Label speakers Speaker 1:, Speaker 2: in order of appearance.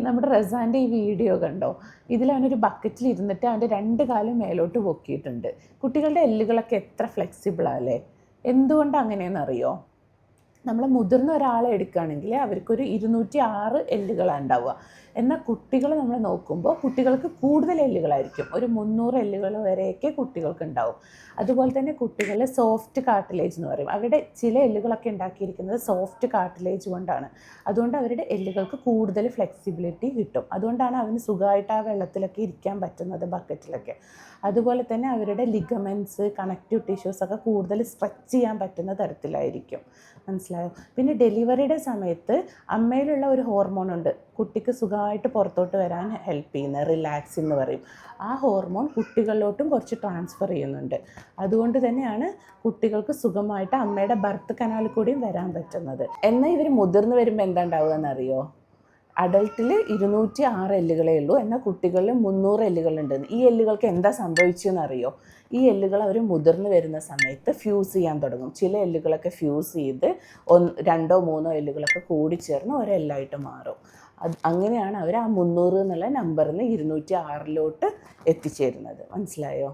Speaker 1: നമ്മുടെ റസാൻ്റെ ഈ വീഡിയോ കണ്ടോ? ഇതിലവനൊരു ബക്കറ്റിൽ ഇരുന്നിട്ട് അവൻ്റെ 2 കാലും മേലോട്ട് പൊക്കിയിട്ടുണ്ട്. കുട്ടികളുടെ എല്ലുകളൊക്കെ എത്ര ഫ്ലെക്സിബിളാല്ലേ? എന്തുകൊണ്ടാണ് അങ്ങനെയെന്നറിയോ? നമ്മൾ മുതിർന്ന ഒരാളെ എടുക്കുകയാണെങ്കിൽ അവർക്കൊരു 206 എല്ലുകളാണ് ഉണ്ടാവുക. എന്നാൽ കുട്ടികൾ നമ്മൾ നോക്കുമ്പോൾ കുട്ടികൾക്ക് കൂടുതൽ എല്ലുകളായിരിക്കും. ഒരു 300 എല്ലുകൾ വരെയൊക്കെ കുട്ടികൾക്ക് ഉണ്ടാവും. അതുപോലെ തന്നെ കുട്ടികൾ സോഫ്റ്റ് കാർട്ടിലേജ് എന്ന് പറയും. അവരുടെ ചില എല്ലുകളൊക്കെ ഉണ്ടാക്കിയിരിക്കുന്നത് സോഫ്റ്റ് കാർട്ടിലേജ് കൊണ്ടാണ്. അതുകൊണ്ട് അവരുടെ എല്ലുകൾക്ക് കൂടുതൽ ഫ്ലെക്സിബിലിറ്റി കിട്ടും. അതുകൊണ്ടാണ് അവന് സുഖമായിട്ട് ആ വെള്ളത്തിലൊക്കെ ഇരിക്കാൻ പറ്റുന്നത്, ബക്കറ്റിലൊക്കെ. അതുപോലെ തന്നെ അവരുടെ ലിഗമെൻറ്റ്സ്, കണക്റ്റീവ് ടിഷ്യൂസൊക്കെ കൂടുതൽ സ്ട്രെച്ച് ചെയ്യാൻ പറ്റുന്ന തരത്തിലായിരിക്കും. മനസ്സിലായോ? പിന്നെ ഡെലിവറിയുടെ സമയത്ത് അമ്മയിലുള്ള ഒരു ഹോർമോണുണ്ട്, കുട്ടിക്ക് സുഖമായിട്ട് പുറത്തോട്ട് വരാൻ ഹെൽപ്പ് ചെയ്യുന്ന, റിലാക്സിൻ എന്ന് പറയും. ആ ഹോർമോൺ കുട്ടികളിലോട്ടും കുറച്ച് ട്രാൻസ്ഫർ ചെയ്യുന്നുണ്ട്. അതുകൊണ്ട് തന്നെയാണ് കുട്ടികൾക്ക് സുഖമായിട്ട് അമ്മയുടെ ബർത്ത് കനാലിൽ കൂടിയും വരാൻ പറ്റുന്നത്. എന്നാൽ ഇവർ മുതിർന്ന് വരുമ്പോൾ എന്താ ഉണ്ടാവുക എന്നറിയോ? അഡൾട്ടിൽ 206 എല്ലുകളേ ഉള്ളൂ, എന്നാൽ കുട്ടികളിൽ 300 എല്ലുകളുണ്ട്. ഈ എല്ലുകൾക്ക് എന്താ സംഭവിച്ചതെന്നറിയോ? ഈ എല്ലുകൾ അവർ മുതിർന്ന് വരുന്ന സമയത്ത് ഫ്യൂസ് ചെയ്യാൻ തുടങ്ങും. ചില എല്ലുകളൊക്കെ ഫ്യൂസ് ചെയ്ത് 2 or 3 എല്ലുകളൊക്കെ കൂടിച്ചേർന്ന് ഒരെല്ലായിട്ട് മാറും. അങ്ങനെയാണ് അവർ ആ 300 എന്നുള്ള നമ്പറിൽ നിന്ന് 206 എത്തിച്ചേരുന്നത്. മനസ്സിലായോ?